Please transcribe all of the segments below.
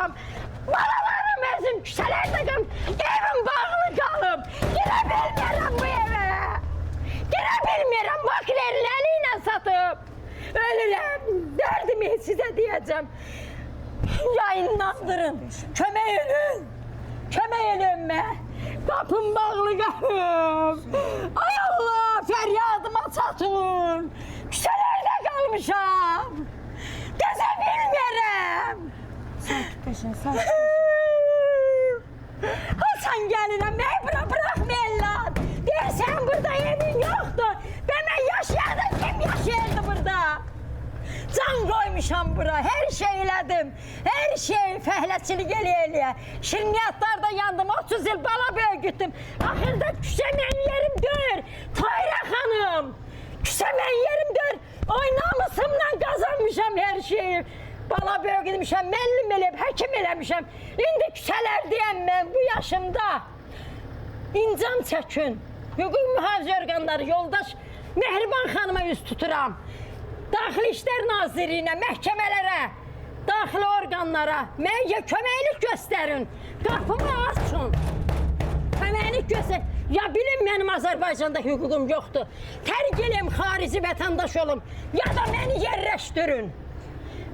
yaşayacağım. Balalarım özüm küçelerde kalım. Evim bağlı kalım. Girə bilmirəm bu eve. Girə bilmirəm. Maklerin eliyle satıp. Ölürüm. Derdimi size diyeceğim. Ya inandırın. Kömək edin. Kömək edin be. Kapım bağlı kapım. Ay Allah, feryadıma çatın. Küçelerde kalmışam. Geze bilmirəm. Sakitleşin, sakitleşin. Hasan gəlirəm, məni bura bırakmayırlar. Deyirsən burada evin yoktur. Ben yaşayanım, kim yaşayırdı burada? Can koymuşam bura, her şey elədim. Her şey fəhləçilik eləyə. Şirniyyatlarda yandım, 30 yıl bala böyütdüm. Axırda küsəmən yerim dör. Tahirə xanım, küsəmən yerim dör. Oy namusumla kazanmışam her şeyi. Bala böyütmüşəm, müəllim eləyib, həkim eləmişəm. İndi küsələrdəyəm mən bu yaşımda. İncam çəkin. Hüquq mühafizə orqanları, yoldaş Mehriban xanıma üst tuturam. Daxili İşlər Nazirliyinə, məhkəmələrə, daxili orqanlara mənə köməklik göstərin. Qapımı açın. Köməklik göstərin. Ya bilin mənim Azərbaycanda hüququm yoxdur. Tərk eləyim, xarici vətəndaş olum. Ya da məni yerləşdirin.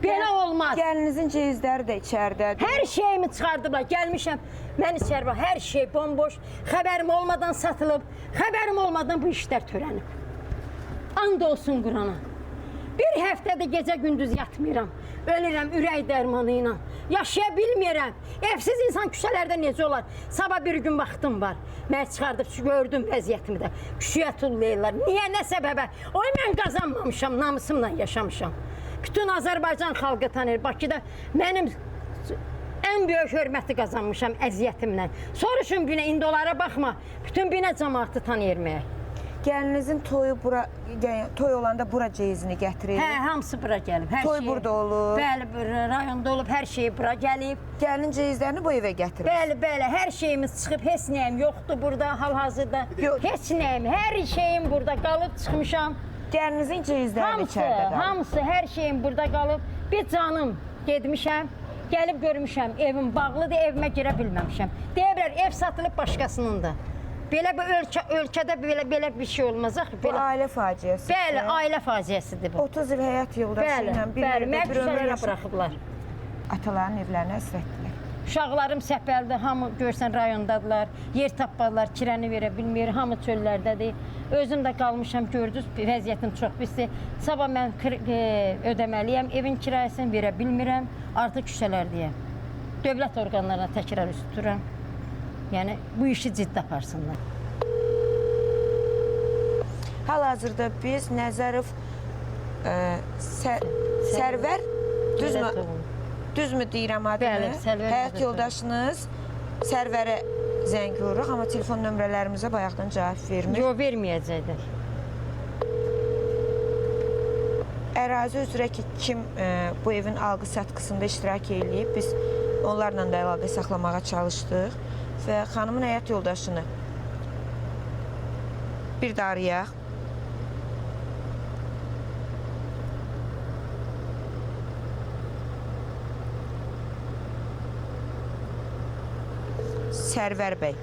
Belə olmaz. Gəlinizin ceyizləri də içəridədir. Hər şeyimi çıxardıblar, gəlmişəm. Mən içəri bax, hər şey bomboş. Xəbərim olmadan satılıb, xəbərim olmadan bu işlər törənib. And olsun Qurana. Bir həftədə gecə gündüz yatmıram. Ölürəm ürək dərmanı ilə. Yaşaya bilmirəm. Evsiz insan küçələrdə necə olar? Sabah bir gün vaxtım var. Mən çıxardıb gördüm vəziyyətimi də. Küçüyə tullayırlar. Niyə, nə səbəbə? Oy mən qazanmamışam, namusumla yaşamışam. Bütün Azərbaycan xalqı tanıyır. Bakıda mənim ən böyük hörməti qazanmışam əziyyətimlə. Soruşun binə, indi onlara baxma. Bütün binə cəmaatı tanıyır məyər? Gəlinizin toyu bura, toy olanda bura ceyizini gətirir. Hə, hamısı bura gəlib. Hər Toy şey, burada olur. Bəli, rayonda olub, hər şey bura gəlib. Gəlin ceyizlərini bu evə gətirir. Bəli, hər şeyimiz çıxıb, heç nəyim yoxdur burada, hal-hazırda. Yox. Heç nəyim, hər şeyim burada qalıb, çıxmışam. Gəlinizin ceyizləri içəridədir. Hamısı, hər şeyim burada qalıb. Bir canım gedmişəm, gəlib görmüşəm, evim bağlıdır, evimə girə bilməmişəm. Deyirlər, ev satılıb başqasınındır. Belə bir ölkədə belə bir şey olmaz axı. Bu ailə faciəsi. Bəli, ailə faciəsidir bu. 30 il həyat yoldaşı ilə bir evdə bir ömür yaşayıb. Buraxıblar. Ataların evlərinə əsrətdilər. Uşaqlarım səpəldi, hamı görsən rayondadılar, yer tapmadılar, kirəni verə bilmir, hamı çöllərdədir. Özüm də qalmışam, gördünüz, vəziyyətim çox pisdir. Sabah mən ödəməliyəm, evin kirayəsini verə bilmirəm, artıq küçələrdəyəm. Dövlət orqanlarına təkrar üst tuturam. Yəni, bu işi ciddi aparsınlar. Hal-hazırda biz Nəzərov Sərvər, düzmü deyirəm adını? Bəli, Sərvər. Həyat yoldaşınız Sərvərə zəng vururuq, amma telefon nömrələrimizə bayaqdan cavab vermir. Yox, verməyəcəkdir. Ərazi üzrə ki, kim bu evin alqı-satqısında iştirak edib, biz onlarla da əlaqə saxlamağa çalışdıq və xanımın həyat yoldaşını bir də arayaq. Sərvər bəy.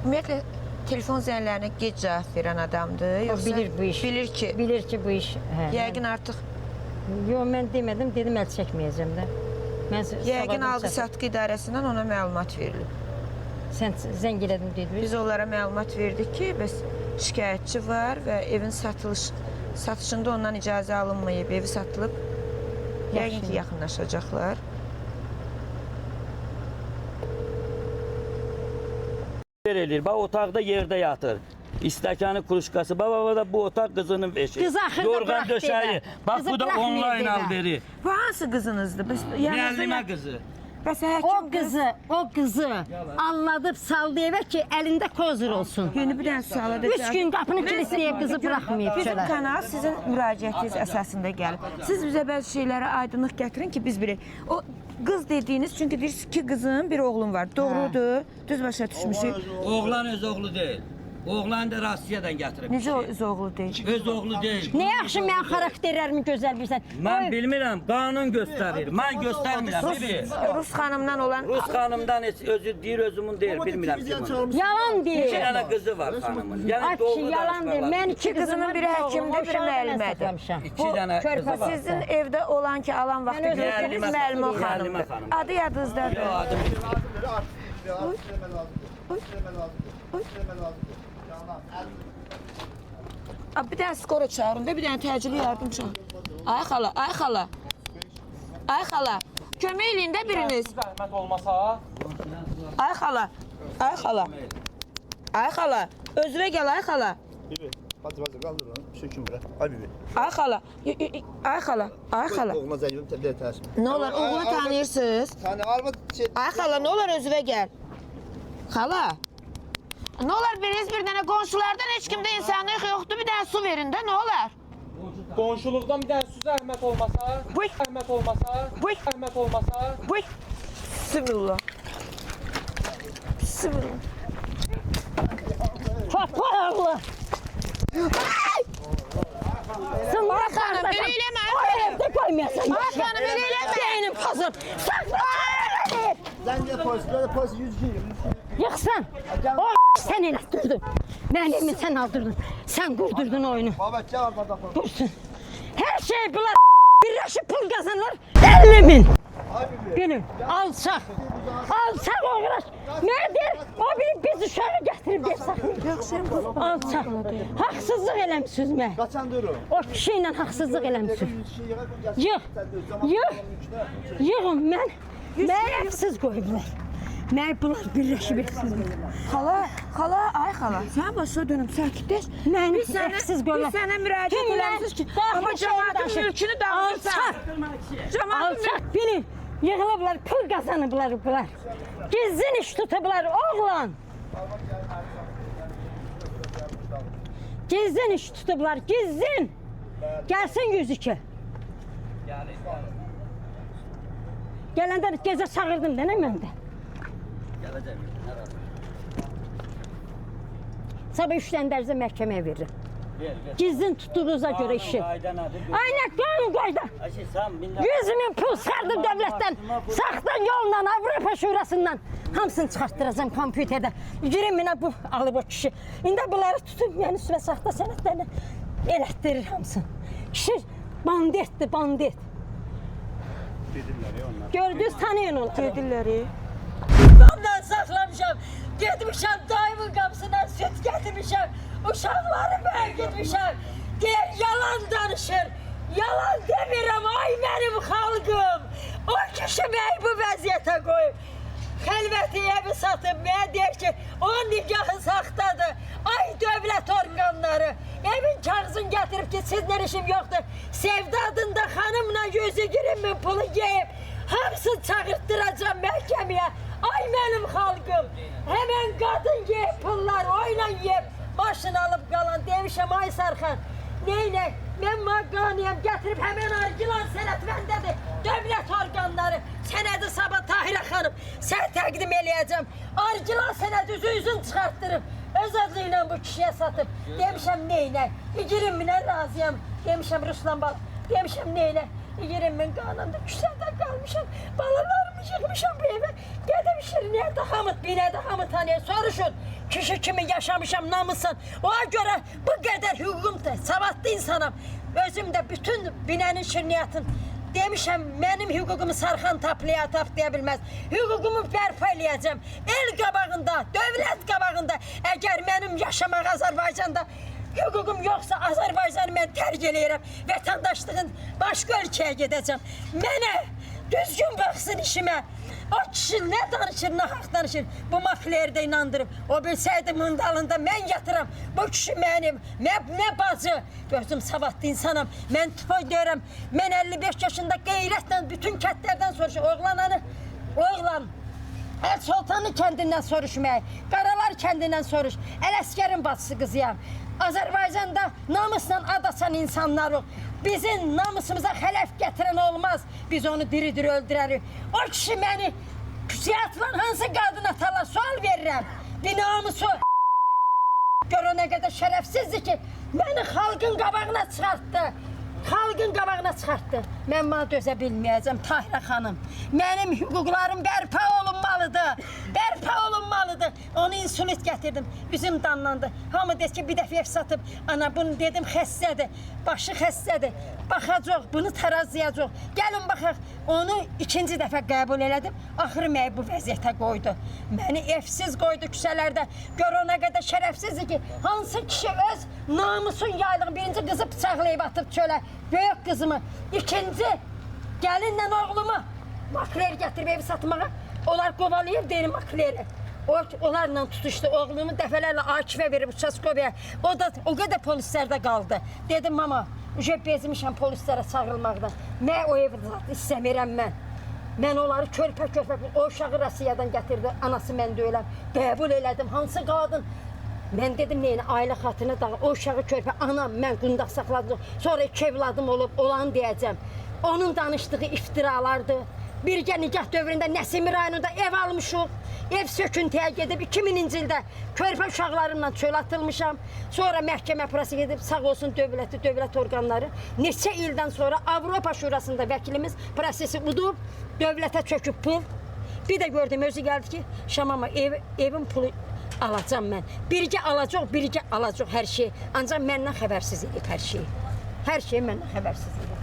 Ümumiyyətlə, telefon zənglərinə gec cavab verən adamdır. O bilir bu iş. Bilir ki. Bilir ki bu iş. Yəqin artıq. Yox, mən demədim, dedim əl çəkməyəcəm də. Yəqin alqı-satqı idarəsindən ona məlumat verilib. Sən zəng elədin dediniz. Biz onlara məlumat verdik ki, bəs şikayətçi var və evin satışında ondan icazə alınmayıb, evi satılıb. Yəqin ki, yaxınlaşacaqlar. Verilir. Bak otaqda yerdə yatır. İstəkanı, kruşkası. Baba da bu otaq qızının beşi. Qız axırda Yorğan döşəyi. Bak bu da online al veri. Bu hansı qızınızdır? Müəllimə qızı. Bəs O qızı anladıb saldı evə ki, əlində kozur olsun. Yeni bir dənə sual edəcək. 3 gün qapını kilitləyib qızı buraxmayıb Bizim çölə. kanal sizin müraciətiniz əsasında gəlib. Siz bizə bəzi şeylərə aydınlıq gətirin ki, biz bilək. O qız dediyiniz, çünki deyirsiniz ki, qızın bir oğlum var. Doğrudur, düz başa düşmüşük. Oğlan öz oğlu deyil. Oğlan da Rusiyadan gətirib. Necə öz oğlu deyil? Öz oğlu deyil. Ne yaxşı mən xarakterlərimi gözəl bilsən. Mən bilmirəm, qanun göstərir. Mən göstərmirəm, bibi. Rus xanımdan olan Rus xanımdan heç özü deyir, özümün deyir, bilmirəm kimin. Yalan İki deyir. dənə qızı var xanımın. Yəni Ay doğru kişi yalan deyir. danışmaq Mən lazım. iki qızının biri həkimdir, biri müəllimədir. İki dənə qızı var. Sizin evdə olan ki, alan vaxtı Mən özüm gördünüz müəllimə müəllimə xanım. xanımdır. Adı yadınızdadır. Yo, adım bilmirəm. Bir dənə skora çağırın da, bir dənə təcili yardım çağırın. Ay xala, ay xala. Ay xala, kömək eləyin də biriniz. Zəhmət olmasa, Ay xala, ay xala. Ay xala, özünə gəl ay xala. Bibi, hadi kaldır onu. Bir şey kim bırak. Ay bibi. Ay xala, ay xala, ay xala. Oğluna zəngim təbliğ təşim. Nə olar, oğlunu tanıyırsınız? Hani arvad şey... Ay xala, nə olar özünə gəl. Xala. Nə olar biriniz bir dənə qonşulardan heç kimdə insanlıq yoxdur, bir dənə su verin də, nə olar? qonşuluqdan bir dənə su zəhmət olmasa, Buyur. zəhmət olmasa, Buyur. zəhmət olmasa. Buyur. Bismillah. Bismillah. Papalı. Sen bana xanım, belə eləmə. O evde koymayasan. Ay xanım, belə eləmə. Beynim hazır. Sakla. Zəngə polis, böyle polis 100 giyiyor. Yıksan. O sen eləttirdin. Mənimi sen aldırdın. Sen kurdurdun oyunu. Babet gel arvadan polis. Dursun. Her şey bunlar birleşip pul kazanırlar. 50 bin. Ay bibi. Benim alçak. Alçak uğraş. Nedir? O biri bizi şöyle getirip bir saklıyor. Alçak. Haksızlık eləmişsiniz mən. Kaçan durun. O kişiyle haksızlık eləmişsiniz. 100 şey yığa koy. Yığ. Yığ. Yığın mən. Mən haksız koydular. Mən bunlar birleşip eksiz. Xala, xala, ay xala. Sən başa dönüm, sakitləş. Mən Biz sənə, eksiz biz qoyular. sənə müraciət eləmişik ki, amma cəmaatın mülkünü dağıtırsan. Alçak. Cəmaatın Alçak beni yığılıblar, pul kazanıblar bunlar. Gizlin iş tutublar oğlan. Gizlin iş tutublar, gizlin. Gelsin 102. Gelende gece çağırdım da ne mən də. Gələcəm. Sabah 3'dən dərzə məhkəməyə veririm. Ver. Gizlin tuttuğunuza göre işi. Qayda nədir? Aynen kanun koydu. Ayşe sen 100 bin pul sardı devletten. Saxta yolla Avrupa Şurasından. Hamısını çıxarttıracağım kompüterdə. 20 minə bu alıb o kişi. İndi bunları tutub yəni üstünə saxta sənədlərlə elətdirir hamısını. Kişi banditdir, bandit. Gördünüz, tanıyın onu. gedirlər. Ondan saxlamışam. Getmişəm dayımın qapısına süt getirmişəm. Uşaqlarım mən getmişəm. Deyir, yalan danışır. Yalan demirəm, ay mənim xalqım. O kişi məni bu vəziyyətə qoyub. Xəlvəti evi satıb, mənə deyir ki, onun nikahı saxtadır. Ay dövlət orqanları. Evin kağızını gətirib ki, sizlə işim yoxdur. Sevda adında xanımla 120 min pulu yeyib. Hamısını çağırttıracağım məhkəməyə. Ay mənim xalqım. Həmən qadın yeyib pullar, oyla yeyib. Başını alıb qalan demişəm, ay Sarxan. Neynək? Mən maqaniyəm, gətirib həmən argilan sənət məndədir. Dövlət orqanları, sənədi sabah Tahirə xanım, sən təqdim eləyəcəm. Argilan sənədi üzün çıxartdırıb. Öz adı ilə bu kişiyə satıb. Demişəm, neynək? 20 minə razıyam. Demişəm, Ruslan bal. Demişəm, neynək? 20 min qanında küçədə qalmışam. Balalarımı yığmışam bu evə. Gedim Şiriniyədə Hamid, binədə Hamid hanıya soruşun. Kişi kimi yaşamışam, namusan. Ona görə bu qədər hüququmdur, savadlı insanam. Özüm də bütün binənin Şirniyyətin demişəm, mənim hüququmu Sarxan taplaya bilməz. Hüququmu bərpa eləyəcəm. El qabağında, dövlət qabağında. Əgər mənim yaşamaq Azərbaycanda hüququm yoxsa Azərbaycanı mən tərk eləyirəm. Vətəndaşlığın başqa ölkəyə gedəcəm. Mənə düzgün baxsın işimə. O kişi nə danışır, nə haqq danışır. Bu mafillərdə inandırıb. O bilsəydi mındalında mən yatıram. Bu kişi mənim, nə bacı. Gözüm savadlı insanam. Mən tüpay deyirəm. Mən 55 yaşında qeyrətlə bütün kətlərdən soruşur. Oğlan hanı? Oğlan. El Sultanlı kəndindən soruşmayı. Qaralar kəndindən soruş. Ələskərin bacısı qızıyam. Azərbaycanda namusla adasan insanlar bizim namusumuza xələf gətirən olmaz. Biz onu diri-diri öldürərik. O kişi məni küçəyə atılan hansı qadın atarlar sual verirəm. Bir namusu. Gör o nə qədər şərəfsizdir ki, məni xalqın qabağına çıxartdı. Xalqın qabağına çıxartdı. Mən buna dözə bilməyəcəm, Tahirə xanım. Mənim hüquqlarım bərpa olunmalıdır. Bərpa olunmalıdır. Onu insulit gətirdim. Üzüm danlandı. Hamı deyir ki, bir dəfə ev satıb. Ana bunu dedim, xəstədir. Başı xəstədir. Baxacaq, bunu tarazlayacaq. Gəlin baxaq. Onu ikinci dəfə qəbul elədim. Axırı məni bu vəziyyətə qoydu. Məni evsiz qoydu küçələrdə. Gör o nə qədər şərəfsizdir ki, hansı kişi öz namusun yaylıq birinci qızı bıçaqlayıb atıb çölə. Böyük qızımı, ikinci gəlinlə oğlumu makler gətirib evi satmağa. Onlar qovalayıb deyir makleri. Onlarla tutuşdu. Oğlumu dəfələrlə Akifə verib Uçaskovaya. O da o qədər polislərdə qaldı. Dedim mama, bezmişəm polislərə çağırılmaqdan. Mən o evi istəmirəm mən. Mən onları körpə-körpə o uşağı Rusiyadan gətirdi. Anası mən deyiləm. Qəbul elədim. Hansı qadın? Mən dedim neyinə, ailə xatırına dağıl, o uşağı körpə, anam, mən qundaq saxladım, sonra 2 evladım olub, olanı deyəcəm. Onun danışdığı iftiralardır. Birgə nikah dövründə Nəsimi rayonunda ev almışıq, ev söküntüyə gedib 2000-ci ildə körpə uşaqlarımla çöl atılmışam. Sonra məhkəmə prosesi gedib, sağ olsun dövlət orqanları. Neçə ildən sonra Avropa Şurasında vəkilimiz prosesi udub, dövlətə çöküb pul. Bir də gördüm, özü gəldi ki, Şamama evin pulu alacam mən. Birgə alacaq hər şey. Ancaq məndən xəbərsiz edib hər şeyi. Hər şeyi məndən xəbərsiz edib.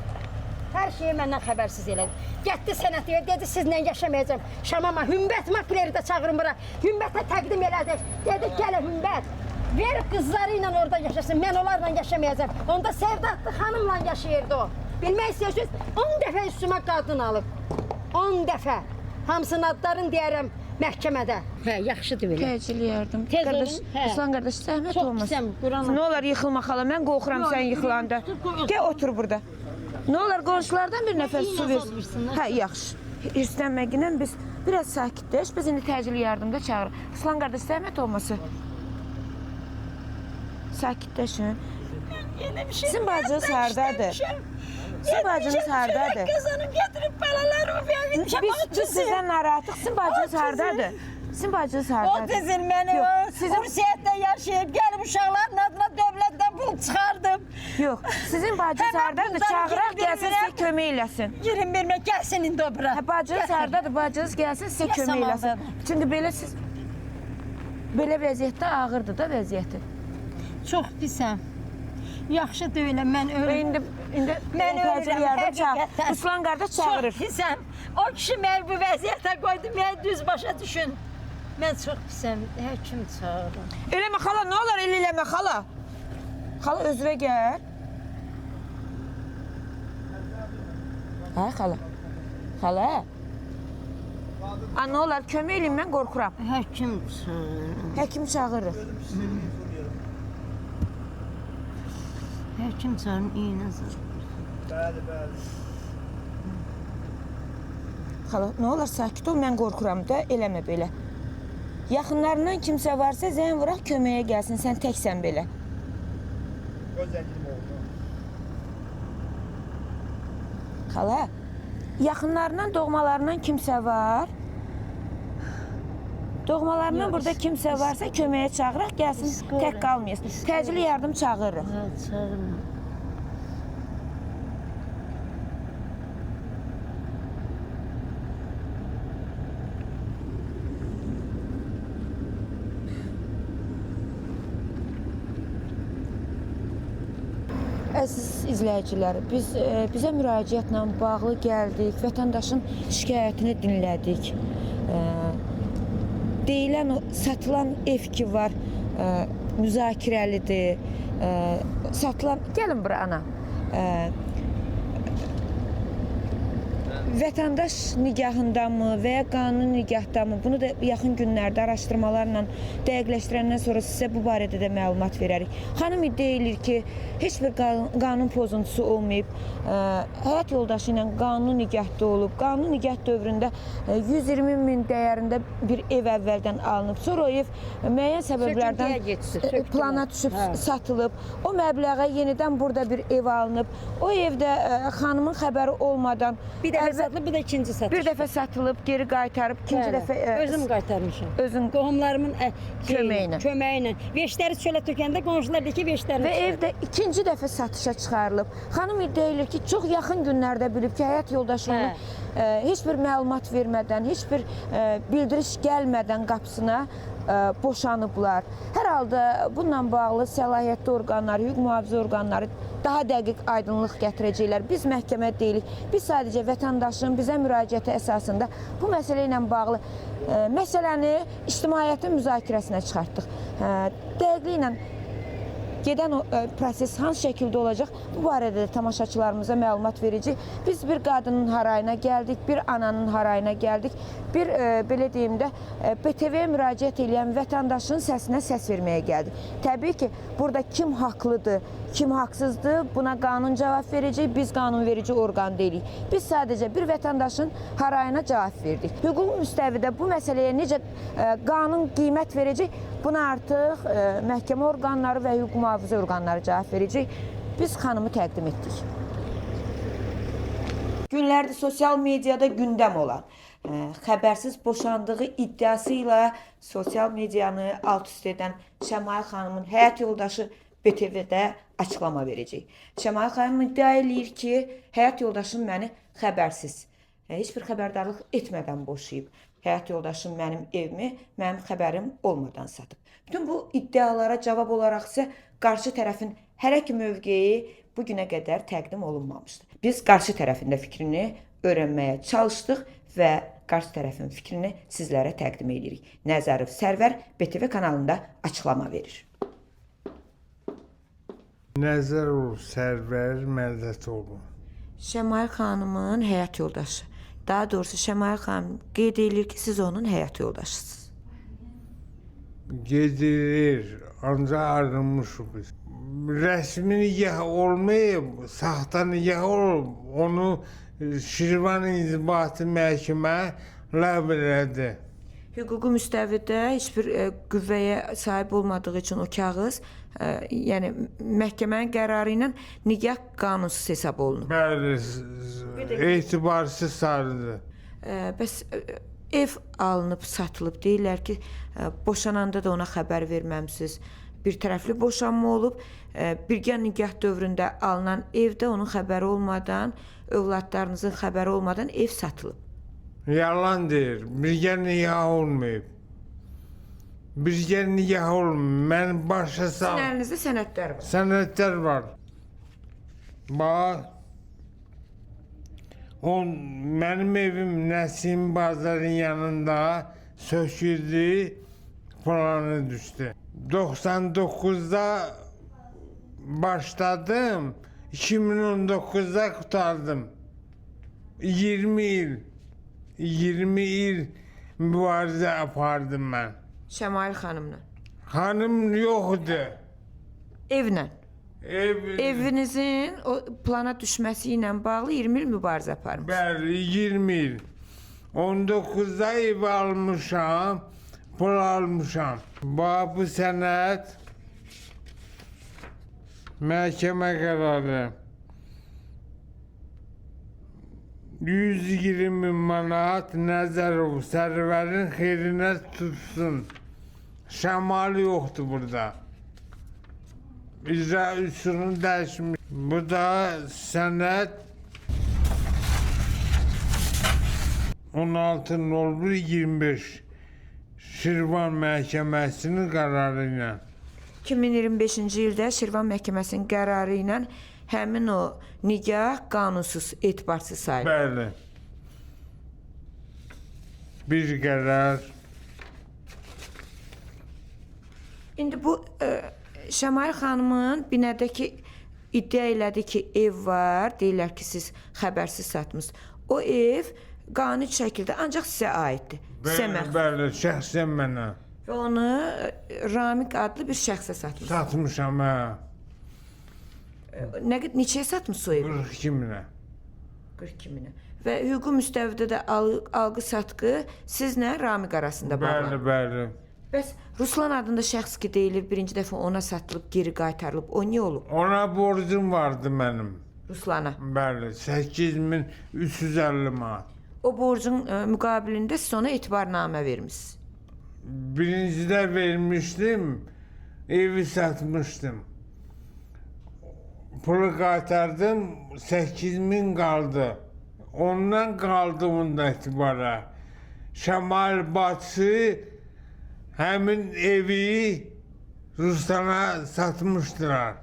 Hər şeyi məndən xəbərsiz elədi. Getdi sənətiyə, dedi sizlə yaşamayacağım. Şamama, Hümbət makleri də çağırın bura. Hümbətə təqdim elədi. Dedi gələ Hümbət. Ver qızları ilə orada yaşasın. Mən onlarla yaşamayacağım. Onda Sevdatlı xanımla yaşayırdı o. Bilmək istəyirsiniz, 10 dəfə üstümə qadın alıb. 10 dəfə. Hamısının adlarını deyərəm məhkəmədə. Hə, yaxşıdır belə. Təcil yardım. Tez Qardaş, olun, hə. Aslan qardaş, zəhmət Çox olmaz. pisəm, Quran. Nə olar yıxılma xala, mən qorxuram sən yıxılanda. Gəl otur burada. Nə olar qonşulardan bir nəfər su versin. Hə, yaxşı. İrslənməklə biz biraz sakitləş, biz indi təcil yardımda çağırırıq. Aslan qardaş, zəhmət olması. Sakitləşin. Sizin bacınız hardadır? Sizin bacınız hardadır? Qızını gətirib balalarımı vermişəm. Biz sizdən narahatıq. Sizin bacınız hardadır? Sizin bacınız O hardadır? dizil məni Yox, o. sizin- Kursiyətdə yaşayıb, gəlib uşaqların adına dövlətdən pul çıxardım. Yox, sizin bacınız Hemen hardadır? bunları Çağıraq girib gəlsin vermirəm. sizə kömək eləsin. Girin vermə, gəlsin indi o bura. Hə, bacınız hardadır? Bacınız gəlsin sizə kömək eləsin. Yasamaldadır. Çünki belə siz belə vəziyyətdə ağırdır da vəziyyəti. Çox pisəm. Yaxşı deyiləm, mən Və ölüm. indi Mən təcil ölürəm, yardım çağır. həqiqətən. Ruslan qardaş çağırır. Çox pisəm. O kişi məni bu vəziyyətə qoydu, məni düz başa düşün. Mən çox pisəm, həkim çağırın. Eləmə xala, nə olar eləmə xala. Xala özünə gəl. Hə xala. Xala. A, nə olar kömək eləyin, mən qorxuram. Həkim çağırın. Həkim çağırır. Həkim çağırın, iynə zır. Bəli, bəli. Xala, nə olar sakit ol, mən qorxuram da, eləmə belə. Yaxınlarından kimsə varsa zəng vuraq köməyə gəlsin, sən təksən belə. Göz zəngim oldu. Xala, yaxınlarından, doğmalarından kimsə var? Doğmalarından burada kimsə varsa köməyə çağıraq, gəlsin, tək qalmayasın. Təcili yardım çağırırıq. Hə, çağırın. Əziz izləyicilər, bizə müraciətlə bağlı gəldik, vətəndaşın şikayətini dinlədik. Deyilən, satılan ev ki var, müzakirəlidir. Satılan, gəlin bura ana. Vətəndaş nigahındamı və ya qanun nigahındamı, bunu da yaxın günlərdə araşdırmalarla dəqiqləşdirəndən sonra sizə bu barədə də məlumat verərik. Xanım iddia edir ki, heç bir qanun pozuntusu olmayıb, həyat yoldaşı ilə qanun nigahda olub, qanun nigah dövründə 120 min dəyərində bir ev əvvəldən alınıb, sonra o ev müəyyən səbəblərdən plana düşüb satılıb, o məbləğə yenidən burada bir ev alınıb, o evdə xanımın xəbəri olmadan Bir də satılıb, bu da ikinci satış. Bir dəfə satılıb, geri qaytarıb, ikinci Bəli, dəfə özüm qaytarmışam. özün Qohumlarımın Köməyi ilə. köməyi ilə. Veşləri çölə tökəndə qonşular deyir ki, veşləri və evdə ikinci dəfə satışa çıxarılıb. Xanım iddia edir ki, çox yaxın günlərdə bilib ki, həyat yoldaşı onu heç bir məlumat vermədən, heç bir bildiriş gəlmədən qapısına boşanıblar. Hər halda bununla bağlı səlahiyyətli orqanlar, hüquq mühafizə orqanları daha dəqiq aydınlıq gətirəcəklər. Biz məhkəmə deyilik. Biz sadəcə vətəndaşın bizə müraciəti əsasında bu məsələ ilə bağlı məsələni ictimaiyyətin müzakirəsinə çıxartdıq. Dəqiqliklə gedən proses hansı şəkildə olacaq, bu barədə də tamaşaçılarımıza məlumat verəcək. Biz bir qadının harayına gəldik, bir ananın harayına gəldik, bir belə deyim də BTV-yə müraciət edən vətəndaşın səsinə səs verməyə gəldik. Təbii ki, burada kim haqlıdır, kim haqsızdır, buna qanun cavab verəcək, biz qanunverici orqan deyilik. Biz sadəcə bir vətəndaşın harayına cavab verdik. Hüquq müstəvidə bu məsələyə necə qanun qiymət verəcək, buna artıq məhkəmə orqanları və hüquq mühafizə orqanları cavab verəcək. Biz xanımı təqdim etdik. Günlərdə sosial mediada gündəm olan, xəbərsiz boşandığı iddiası ilə sosial medianı alt-üst edən Şəmail xanımın həyat yoldaşı BTV-də açıqlama verəcək. Şəmail xanım iddia edir ki, həyat yoldaşım məni xəbərsiz, heç bir xəbərdarlıq etmədən boşayıb. Həyat yoldaşım mənim evimi, mənim xəbərim olmadan satıb. Bütün bu iddialara cavab olaraq isə qarşı tərəfin hər iki mövqeyi bu günə qədər təqdim olunmamışdır. Biz qarşı tərəfin də fikrini öyrənməyə çalışdıq və qarşı tərəfin fikrini sizlərə təqdim edirik. Nəzərov Sərvər BTV kanalında açıqlama verir. Nəzərov Sərvər Mərdətoğlu. Şəmail xanımın həyat yoldaşı. Daha doğrusu Şəmail xanım qeyd edir ki, siz onun həyat yoldaşısınız. Gedilir, ancaq ayrılmışıq biz. Rəsmi nikah olmayıb, saxta nikah olub, onu Şirvan İnzibati Məhkəmə ləğv elədi. Hüquqi müstəvidə heç bir qüvvəyə sahib olmadığı üçün o kağız, yəni məhkəmənin qərarı ilə nikah qanunsuz hesab olunub. Bəli, etibarsız sayıldı. Bəs ev alınıb, satılıb. Deyirlər ki, boşananda da ona xəbər verməmisiz. Bir tərəfli boşanma olub, birgə nikah dövründə alınan evdə onun xəbəri olmadan, övladlarınızın xəbəri olmadan ev satılıb. Yalan deyir, birgə nikah olmayıb. Birgə nikah olmayıb, mən başa sağ... Sizin əlinizdə sənədlər var. Sənədlər var. Bax, mənim evim Nəsim Bazarın yanında söküldü, planı düşdü. 99'da başladım, 2019'da kurtardım. 20 il mübarizə apardım mən. Şəmail xanımla. Hanım yoxdu. Evlə. Ev, Evinizin o plana düşməsi ilə bağlı 20 il mübarizə aparmış. bəli, 20 il. 19'da ev almışam, pul almışam. Bax, bu sənəd məhkəmə qərarı. 120 manat Nəzərov Sərvərin xeyrinə tutsun. Şəmalı yoxdur burada. İcra üsulunu dəyişmiş. Bu da sənəd 16.01.25 Şirvan Məhkəməsinin qərarı ilə. 2025-ci ildə Şirvan Məhkəməsinin qərarı ilə həmin o nikah qanunsuz, etibarsız sayılır. Bəli. Bir qərar. İndi bu Şəmail xanımın binədəki iddia elədi ki, ev var, deyirlər ki, siz xəbərsiz satmısınız. O ev qanuni şəkildə ancaq sizə aiddir. Bəli, şəxsən mənə. Və onu Ramik adlı bir şəxsə satmışsınız. Satmışam, hə. Neçəyə satmışsınız o evi? 42 minə. 42 minə. Və hüquqi müstəvidə də alqı-satqı sizlə Ramik arasında bağlanır. Bəli. Bəs Ruslan adında şəxs ki deyilir, birinci dəfə ona satılıb, geri qaytarılıb, o niyə olub? Ona borcum vardı mənim. Ruslana. Bəli, 8350 manat. O borcun müqabilində siz ona etibarnamə vermisiniz. Birincidə vermişdim, evi satmışdım. Pulu qaytardım, 8000 qaldı. Ondan qaldığımda etibara Şəmal bacısı həmin evi Ruslana satmışdılar.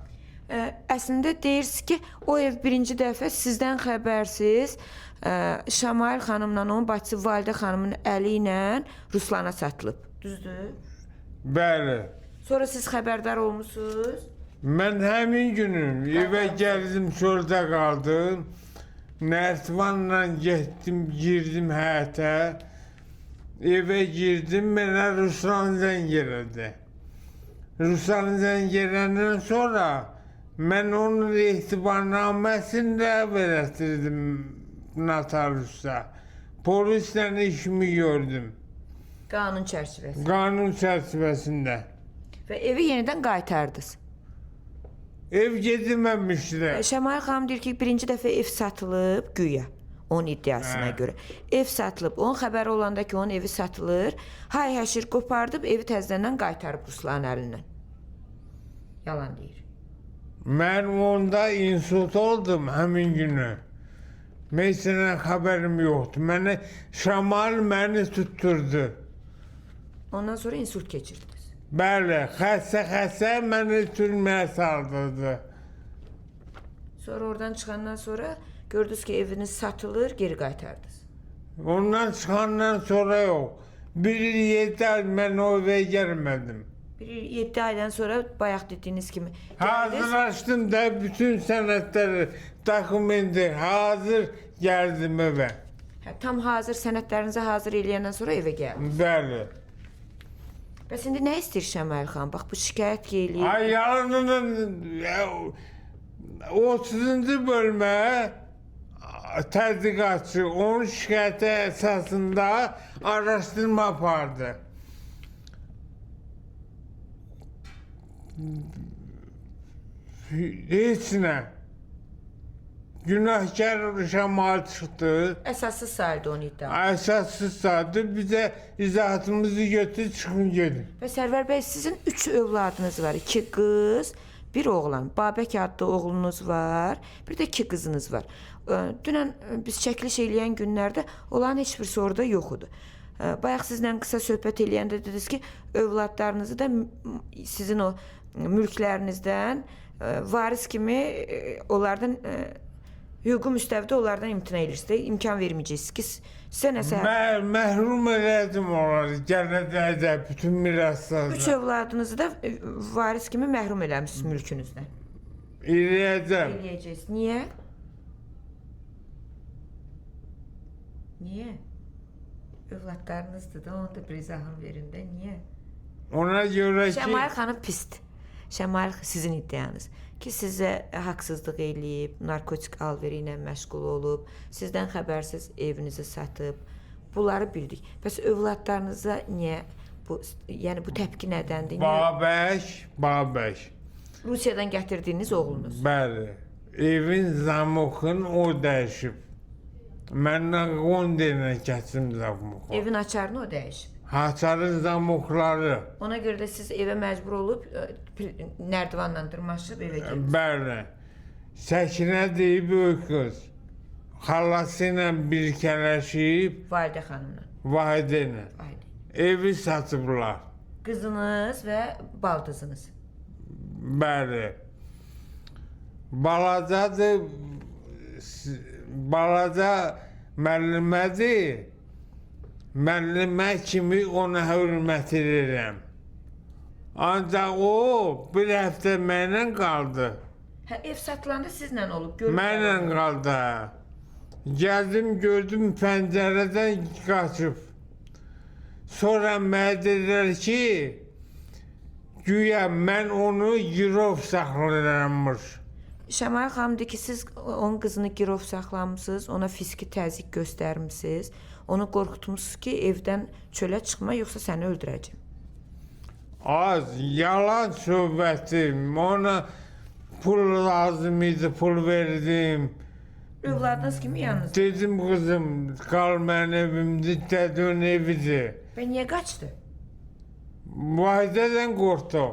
Əslində deyirsiniz ki, o ev birinci dəfə sizdən xəbərsiz Şəmail xanımla onun bacısı Validə xanımın əli ilə Ruslana satılıb. Düzdür? Bəli. Sonra siz xəbərdar olmusunuz? Mən həmin günü evə gəldim, şurada qaldım. Nərdivanla getdim, girdim həyətə. Evə girdim, mənə Ruslan zəng elədi. Ruslan zəng gələndən sonra mən onun etibarnaməsini də verətirdim notariusa. Polislə işimi gördüm. Qanun çərçivəsində. Qanun çərçivəsində. Və evi yenidən qaytardınız. Ev gedilməmişdir. Şəmail xanım deyir ki, birinci dəfə ev satılıb güya. Onun iddiasına görə. Ev satılıb. Onun xəbəri olanda ki, onun evi satılır. Hay-həşir qopardıb, evi təzədən qaytarıb Ruslanın əlindən. Yalan deyir. Mən onda insult oldum həmin günü. Məsələn, xəbərim yoxdur. Şəmal məni tutturdu. Ondan sonra insult keçirdiniz. Bəli, xəstə məni türməyə saldırdı. Sonra oradan çıxandan sonra gördünüz ki, eviniz satılır, geri qaytardınız. Ondan çıxandan sonra yox. 1 il 7 ay mən o evə gəlmədim. 7 aydan sonra bayaq dediyiniz kimi gəldiniz. Hazırlaşdım da bütün sənədləri, dokumenti hazır gəldim evə. Tam hazır sənədlərinizi hazır eləyəndən sonra evə gəldiniz. Bəli. Bəs indi nə istəyir Şəmail xan? Bax bu şikayət eləyir. Ay yalanının 30-cu bölmə tədqiqatçı onun şikayəti əsasında araşdırma apardı. Heç nə. Günahkar Şəmal çıxdı. Əsassız sayıldı onun iddia. Əsassız saydı. Bizə izahatımızı götür çıxın gedin. Və Sərvər bəy sizin 3 övladınız var. 2 qız, 1 oğlan. Babək adlı oğlunuz var, bir də 2 qızınız var. Dünən biz çəkiliş eləyən günlərdə onların heç birisi orada yox idi. Bayaq sizlə qısa söhbət eləyəndə dediniz ki, övladlarınızı da sizin o mülklərinizdən varis kimi onlardan hüquqi müstəvidə onlardan imtina edirsiniz, imkan verməyəcəksiniz ki, sizə nəsə... Məhrum elədim onları, gələcəkdə bütün miraslardan. 3 övladınızı da varis kimi məhrum eləmişsiniz mülkünüzdən. Eləyəcəm. Eləyəcəksiniz. Niyə? Niyə? Övladlarınızdır da, onu da bir izahını verin də, niyə? Ona görə ki... Şəmail xanım pisdir. Şəmail sizin iddianız ki, sizə haqsızlıq eləyib, narkotik alveri ilə məşğul olub, sizdən xəbərsiz evinizi satıb, bunları bildik. Bəs övladlarınıza niyə, yəni bu təpki nədəndir? Babək. Rusiyadan gətirdiyiniz oğlunuz. Bəli, evin zamokunu o dəyişib. Məndən 10 dənə kəsim zamoku. Evin açarını o dəyişib. Haçarın zamokları. Ona görə də siz evə məcbur olub, nərdivanla dırmaşıb evə girdiniz. Bəli. Səkinə deyib böyük qız. Xalası ilə birkələşib. Validə xanımla. Vahidə ilə. Evi satıblar. Qızınız və baldızınız. Bəli. Balacadır. Balaca müəllimədir. Müəllimə kimi ona hörmət edirəm. Ancaq o bir həftə mənlə qaldı. Ev satılanda sizlə olub, Mənlə qaldı. Gəldim, gördüm pəncərədən qaçıb. Sonra mənə dedilər ki, güya mən onu girov saxlayırmış. Şəmail xanım deyir ki, siz onun qızını girov saxlamısınız, ona fiziki təzyiq göstərmisiniz, onu qorxutmuşsunuz ki, evdən çölə çıxma, yoxsa səni öldürəcəm. Az, yalan söhbətim, ona pul lazım idi, pul verdim. Övladınız kimi yanınızda? Dedim kızım, kal benim evimde, dedin evidir. Və niyə qaçdı? Vahideden korktu.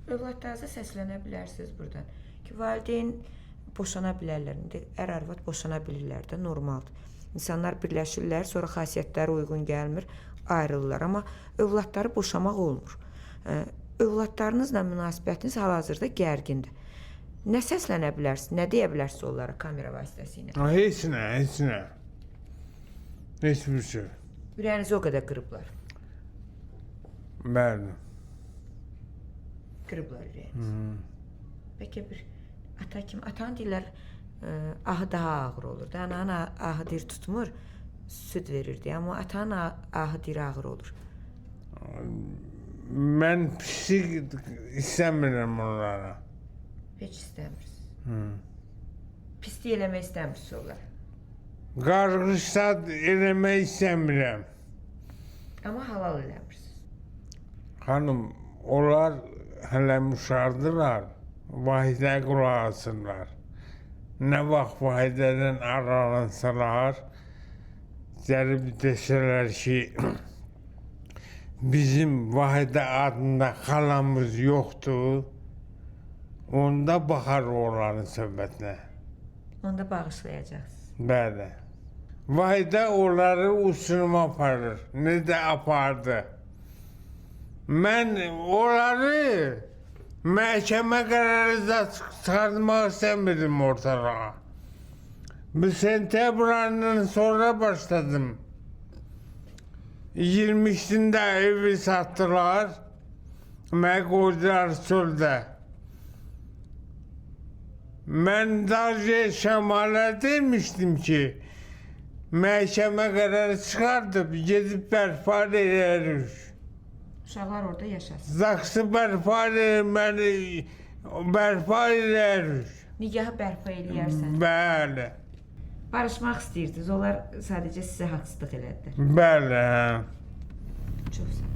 Övladlarınıza səslənə bilərsiniz buradan. Ki, valideyn boşana bilərlər. İndi ər-arvad boşana bilirlər də, normaldır. İnsanlar birləşirlər, sonra xasiyyətləri uyğun gəlmir, ayrılırlar. Amma övladları boşamaq olmur. Övladlarınızla münasibətiniz hal-hazırda gərgindir. Nə səslənə bilərsiniz, nə deyə bilərsiniz onlara kamera vasitəsilə? Hiç ne, hiç ne. Hiçbir şey. Ürəyinizi o qədər qırıblar. Verdim. Qırıblar ürəyinizi. Bəlkə bir ata kimi, atanın deyirlər, ahı daha ağır olur. Ananın ahı deyir tutmur, süd verirdi. Amma atanın ahı deyir ağır olur. Ben pislik istemiyorum onlara. Heç istəmirsiniz. Pislik eləmək istəmirsiniz onlara. Kargışlat elemeyi istemiyorum. Amma halal eləmirsiniz. Hanım, onlar hele müşardılar. Vahide kulak asınlar. Ne vaxt vahideden aralansalar, gelip deseler ki bizim vahide adında kalamız yoktu. Onda bakar oğlanın söhbetine. Onda bağışlayacaqsınız. Böyle. Vahide onları uçuruma aparır. Ne de apardı. Ben onları məhkəmə kararı çıkartmak istemedim ortalığa. Bu sentyabr ayının sonra başladım. 20'sinde evi sattılar. Mən koydular çölde. Ben daha önce Şamal'a demiştim ki məhkəmə kararı çıkartıp gidip berpa ederiz. Uşaqlar orada yaşasın. Zaksı berpa edilmeli, berpa ederiz. Nigahı bərpa eləyərsən. Bəli, Barışmaq istəyirsiniz. Onlar sadəcə sizə haqsızlıq elədilər. bəli. Çox sağ